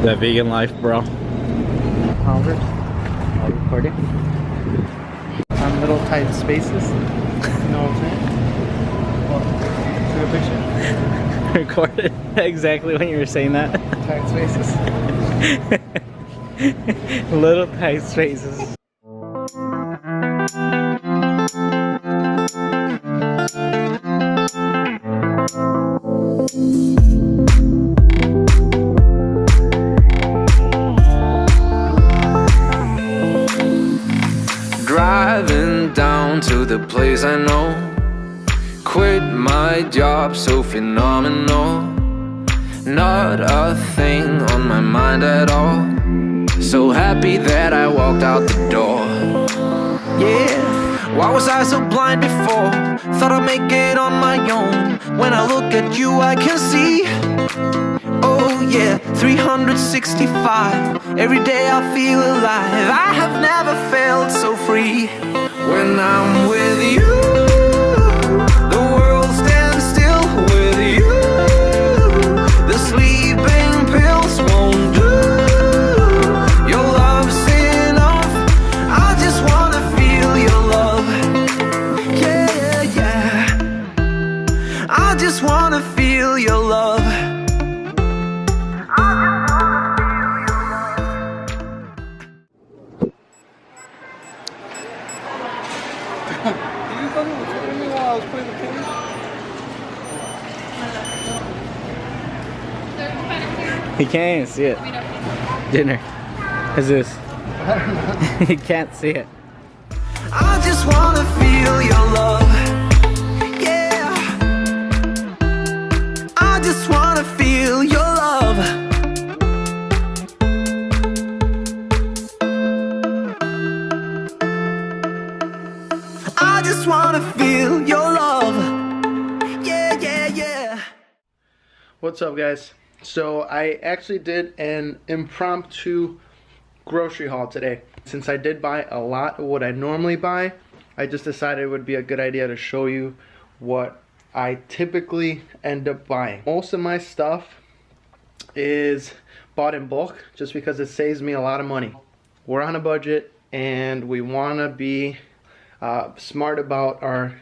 That vegan life, bro. Convert. All recording. On little tight spaces. You know what I'm saying? Well, took a picture. Recorded exactly when you were saying that. Tight spaces. Little tight spaces. Driving down to the place I know. Quit my job so phenomenal. Not a thing on my mind at all. So happy that I walked out the door. Yeah, why was I so blind before? Thought I'd make it on my own. When I look at you I can see. Oh yeah, 365. Every day I feel alive. I have never felt so free. When I'm with you, the world stands still with you. The sleeping pills won't do. Your love's enough. I just wanna feel your love. Yeah, yeah. I just wanna feel your love. He can't even see it. Dinner. Is this? He can't see it. I just wanna feel your love. Yeah. I just wanna feel your love. I just wanna feel your love. Yeah, yeah, yeah. What's up, guys? So I actually did an impromptu grocery haul today. Since I did buy a lot of what I normally buy, I just decided it would be a good idea to show you what I typically end up buying. Most of my stuff is bought in bulk just because it saves me a lot of money. We're on a budget and we want to be smart about our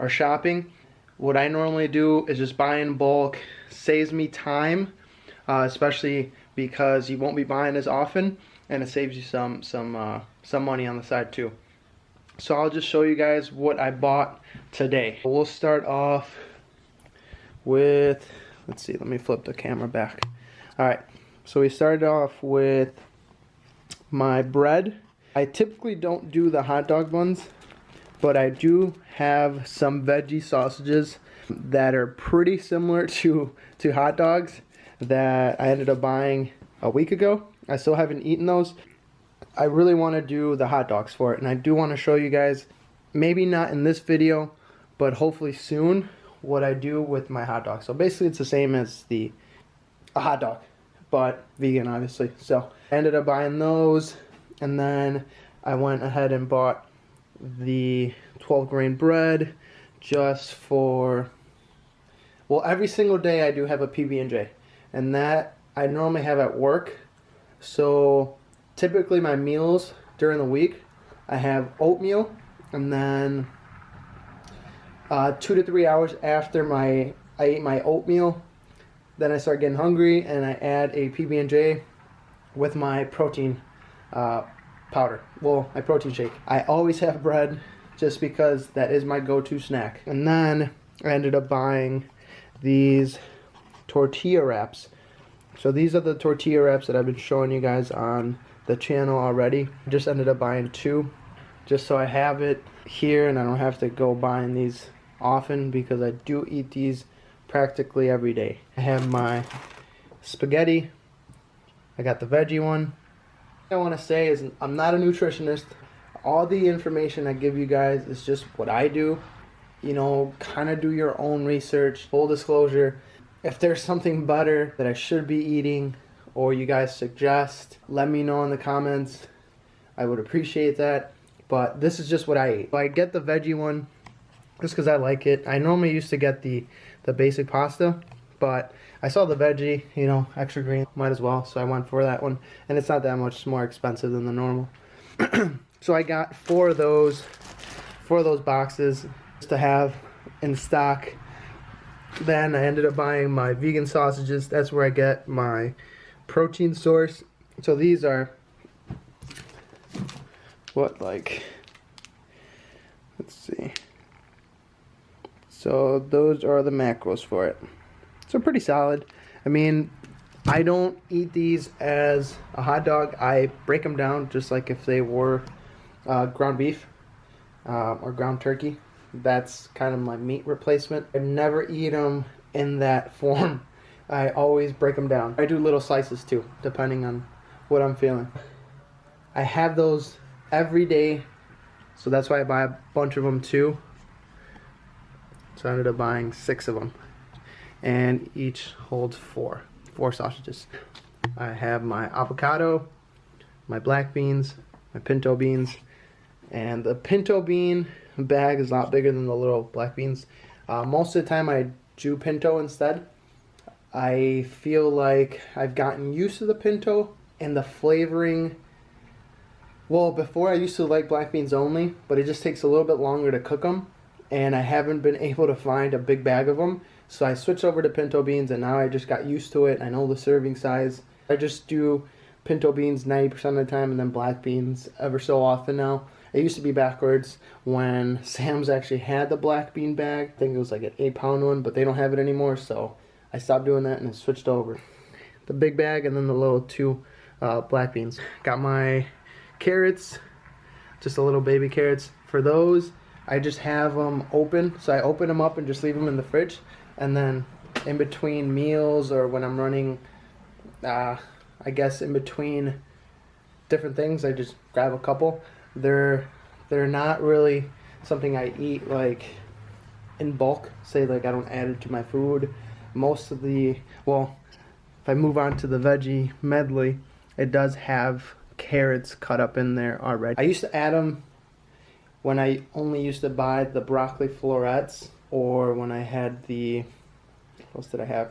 shopping. What I normally do is just buy in bulk. Saves me time, especially because you won't be buying as often, and it saves you some money on the side too. So I'll just show you guys what I bought today. We'll start off with, let's see, let me flip the camera back. Alright, so we started off with my bread. I typically don't do the hot dog buns, but I do have some veggie sausages that are pretty similar to hot dogs that I ended up buying a week ago. I still haven't eaten those. I really want to do the hot dogs for it, and I do want to show you guys, maybe not in this video, but hopefully soon, what I do with my hot dog. So basically it's the same as a hot dog, but vegan obviously. So I ended up buying those, and then I went ahead and bought the 12 grain bread just for, well, every single day I do have a PB&J, and that I normally have at work. So typically my meals during the week, I have oatmeal, and then 2 to 3 hours after I eat my oatmeal, then I start getting hungry and I add a PB&J with my protein powder. Well, my protein shake. I always have bread just because that is my go-to snack. And then I ended up buying these tortilla wraps. So these are the tortilla wraps that I've been showing you guys on the channel already. I just ended up buying 2 just so I have it here and I don't have to go buying these often because I do eat these practically every day. I have my spaghetti. I got the veggie one. What I want to say is I'm not a nutritionist. All the information I give you guys is just what I do. You know, kind of do your own research. Full disclosure, if there's something better that I should be eating or you guys suggest, let me know in the comments. I would appreciate that. But this is just what I eat. I get the veggie one just because I like it. I normally used to get the basic pasta, but I saw the veggie, you know, extra green, might as well, so I went for that one. And it's not that much more expensive than the normal. So I got four of those boxes to have in stock. Then I ended up buying my vegan sausages. That's where I get my protein source. So these are what, like, let's see. So those are the macros for it. So pretty solid. I mean, I don't eat these as a hot dog. I break them down just like if they were ground beef or ground turkey. That's kind of my meat replacement. I never eat them in that form. I always break them down. I do little slices too, depending on what I'm feeling. I have those every day, so that's why I buy a bunch of them too. So I ended up buying 6 of them, and each holds four sausages. I have my avocado, my black beans, my pinto beans, and the pinto bean bag is a lot bigger than the little black beans. Most of the time I do pinto instead. I feel like I've gotten used to the pinto and the flavoring. Well, before I used to like black beans only, but it just takes a little bit longer to cook them, and I haven't been able to find a big bag of them. So I switched over to pinto beans, and now I just got used to it. I know the serving size. I just do pinto beans 90% of the time, and then black beans ever so often now. It used to be backwards when Sam's actually had the black bean bag. I think it was like an 8-pound one, but they don't have it anymore, so I stopped doing that and I switched over. The big bag and then the little 2 black beans. Got my carrots, just a little baby carrots. For those, I just have them open. So I open them up and just leave them in the fridge. And then in between meals or when I'm running, I guess in between different things, I just grab a couple. They're not really something I eat like in bulk. Say like I don't add it to my food. Most of the, well, if I move on to the veggie medley, it does have carrots cut up in there already. I used to add them when I only used to buy the broccoli florets, or when I had the, what else did I have?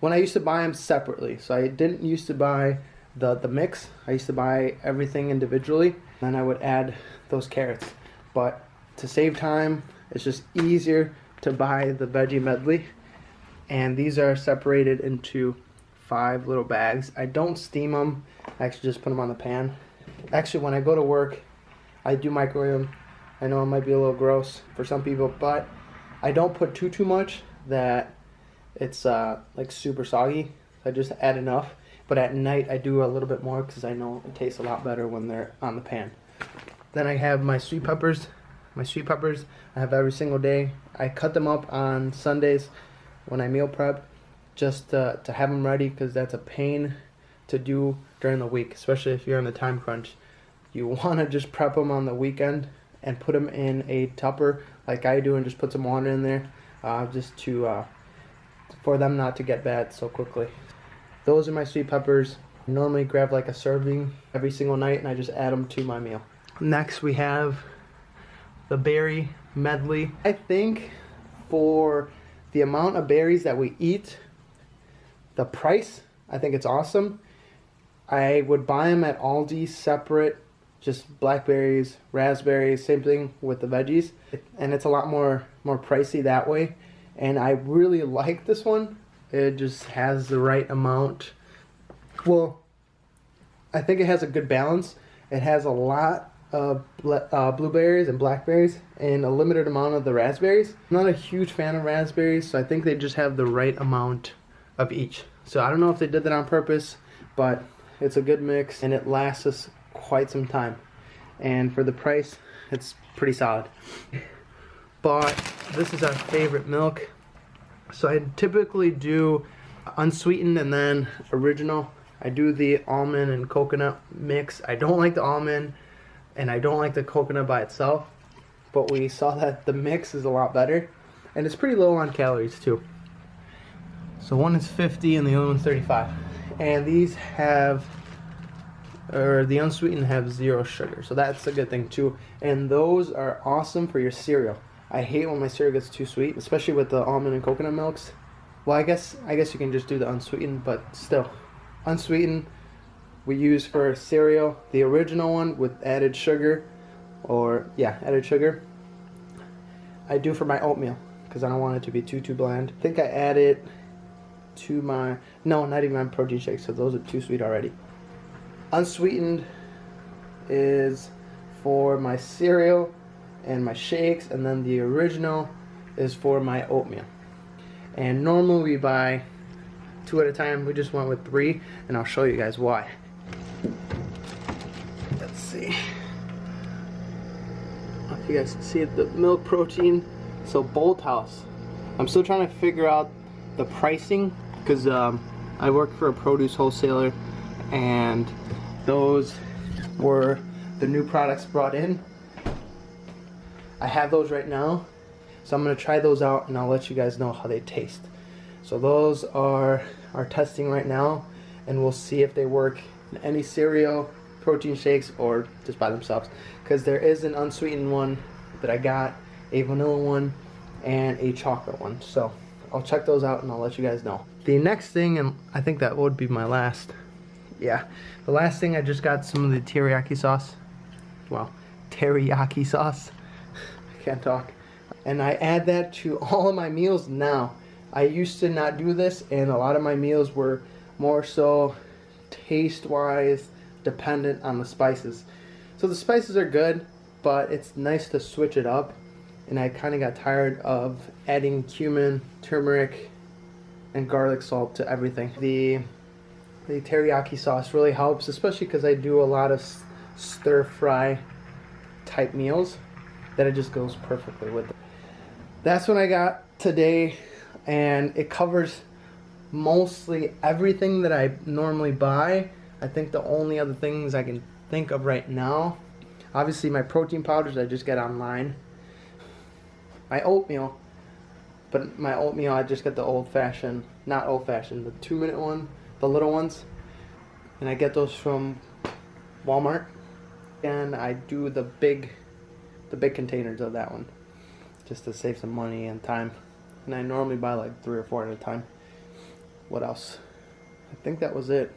When I used to buy them separately. So I didn't used to buy the mix. I used to buy everything individually. Then I would add those carrots. But to save time, it's just easier to buy the veggie medley. And these are separated into 5 little bags. I don't steam them. I actually just put them on the pan. Actually, when I go to work, I do microwave them. I know it might be a little gross for some people, but I don't put too much that it's like super soggy. I just add enough. But at night, I do a little bit more because I know it tastes a lot better when they're on the pan. Then I have my sweet peppers. My sweet peppers I have every single day. I cut them up on Sundays when I meal prep, just to have them ready, because that's a pain to do during the week, especially if you're on the time crunch. You want to just prep them on the weekend and put them in a tupper like I do, and just put some water in there, just to for them not to get bad so quickly. Those are my sweet peppers. I normally grab like a serving every single night, and I just add them to my meal. Next we have the berry medley. I think for the amount of berries that we eat, the price, I think it's awesome. I would buy them at Aldi separate, just blackberries, raspberries, same thing with the veggies. And it's a lot more pricey that way. And I really like this one. It just has the right amount. Well, I think it has a good balance. It has a lot of blueberries and blackberries and a limited amount of the raspberries. I'm not a huge fan of raspberries, so I think they just have the right amount of each. So I don't know if they did that on purpose, but it's a good mix and it lasts us quite some time. And for the price, it's pretty solid. But this is our favorite milk. So I typically do unsweetened and then original. I do the almond and coconut mix. I don't like the almond and I don't like the coconut by itself, but we saw that the mix is a lot better and it's pretty low on calories too. So one is 50 and the other one's 35. And these have, or the unsweetened have 0 sugar, so that's a good thing too. And those are awesome for your cereal. I hate when my cereal gets too sweet, especially with the almond and coconut milks. Well, I guess you can just do the unsweetened, but still, unsweetened we use for cereal. The original one with added sugar, or yeah, added sugar, I do for my oatmeal because I don't want it to be too bland. I think I add it to my, no, not even my protein shakes, so those are too sweet already. Unsweetened is for my cereal and my shakes, and then the original is for my oatmeal. And normally we buy 2 at a time. We just went with 3, and I'll show you guys why. Let's see if you guys can see the milk protein. So Bolt House, I'm still trying to figure out the pricing because I work for a produce wholesaler, and those were the new products brought in. I have those right now, so I'm going to try those out and I'll let you guys know how they taste. So those are our testing right now, and we'll see if they work in any cereal, protein shakes, or just by themselves. Because there is an unsweetened one that I got, a vanilla one, and a chocolate one. So I'll check those out and I'll let you guys know. The next thing, and I think that would be my last, yeah, the last thing, I just got some of the teriyaki sauce. Well, teriyaki sauce. I can't talk. And I add that to all of my meals now. I used to not do this, and a lot of my meals were more so taste-wise dependent on the spices. So the spices are good, but it's nice to switch it up. And I kind of got tired of adding cumin, turmeric, and garlic salt to everything. The teriyaki sauce really helps, especially because I do a lot of stir-fry type meals that it just goes perfectly with it. That's what I got today, and it covers mostly everything that I normally buy. I think the only other things I can think of right now, obviously my protein powders I just get online. My oatmeal, but my oatmeal I just get the old-fashioned, not old-fashioned, the 2-minute one, the little ones, and I get those from Walmart. And I do the big containers of that one, just to save some money and time. And I normally buy like 3 or 4 at a time. What else? I think that was it.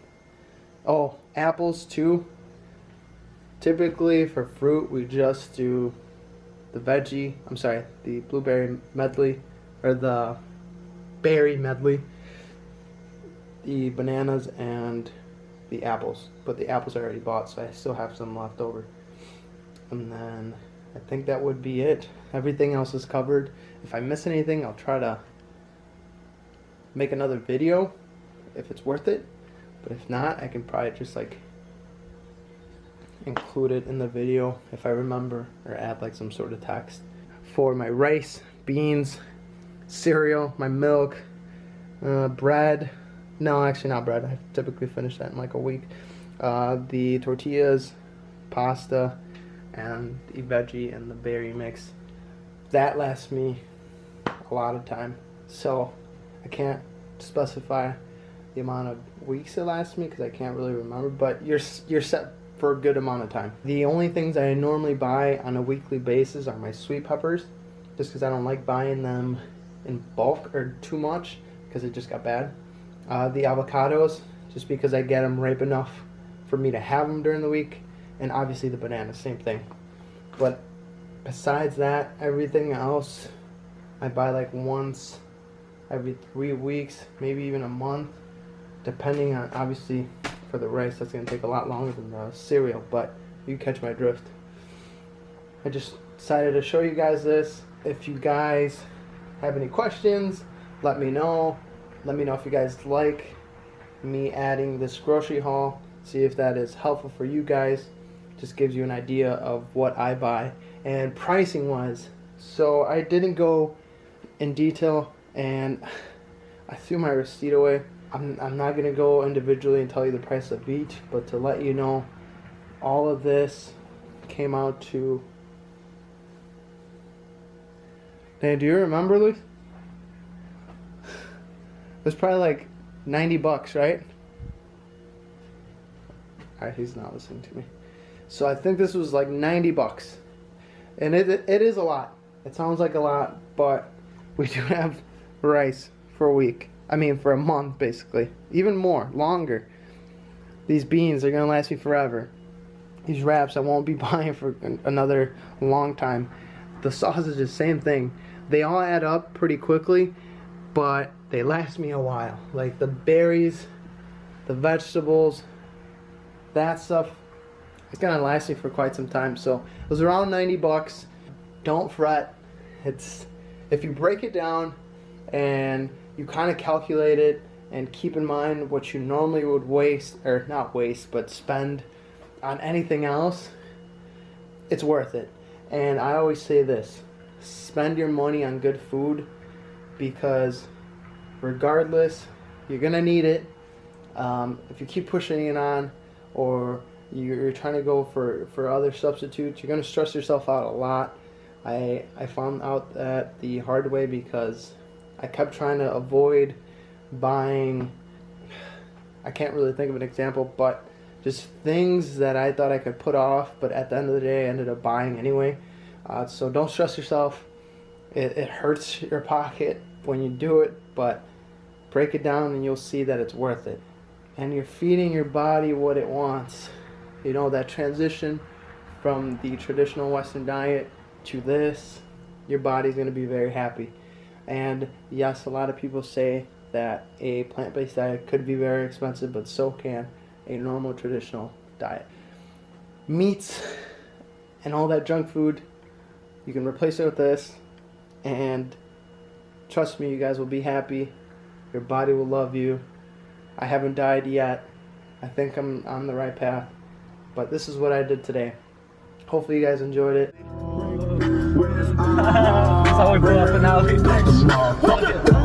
Oh, apples too. Typically for fruit we just do the the blueberry medley, or the berry medley, the bananas, and the apples. But the apples I already bought, so I still have some left over. And then I think that would be it. Everything else is covered. If I miss anything, I'll try to make another video if it's worth it. But if not, I can probably just like include it in the video if I remember, or add like some sort of text. For my rice, beans, cereal, my milk, bread. No, actually not bread. I typically finish that in like a week. The tortillas, pasta, and the veggie and the berry mix. That lasts me a lot of time. So I can't specify the amount of weeks it lasts me because I can't really remember, but you're set for a good amount of time. The only things I normally buy on a weekly basis are my sweet peppers, just because I don't like buying them in bulk or too much because it just got bad. The avocados, just because I get them ripe enough for me to have them during the week. And obviously the bananas, same thing. But besides that, everything else I buy like once every 3 weeks, maybe even a month, depending on, obviously for the rice that's going to take a lot longer than the cereal, but you catch my drift. I just decided to show you guys this. If you guys have any questions, let me know. Let me know if you guys like me adding this grocery haul. See if that is helpful for you guys. Just gives you an idea of what I buy. And pricing wise, so I didn't go in detail, and I threw my receipt away. I'm not going to go individually and tell you the price of each, but to let you know, all of this came out to... Dan, do you remember, Luke? It was probably like 90 bucks, right? Alright, he's not listening to me. So I think this was like 90 bucks. And it is a lot. It sounds like a lot, but we do have rice for a week. I mean, for a month, basically. Even more, longer. These beans are going to last me forever. These wraps I won't be buying for another long time. The sausages, same thing. They all add up pretty quickly, but they last me a while. Like the berries, the vegetables, that stuff, it's going to last me for quite some time. So it was around 90 bucks. Don't fret. If you break it down and you kind of calculate it and keep in mind what you normally would waste, or not waste, but spend on anything else, it's worth it. And I always say this, spend your money on good food, because regardless, you're gonna need it. If you keep pushing it on, or you're trying to go for other substitutes, you're gonna stress yourself out a lot. I found out that the hard way, because I kept trying to avoid buying, I can't really think of an example, but just things that I thought I could put off, but at the end of the day I ended up buying anyway. So don't stress yourself. It hurts your pocket when you do it, but break it down and you'll see that it's worth it. And you're feeding your body what it wants. You know, that transition from the traditional Western diet to this, your body's going to be very happy. And yes, a lot of people say that a plant-based diet could be very expensive, but so can a normal traditional diet. Meats and all that junk food, you can replace it with this, and trust me, you guys will be happy. Your body will love you. I haven't died yet. I think I'm on the right path, but this is what I did today. Hopefully you guys enjoyed it. That's how we blew up an alley.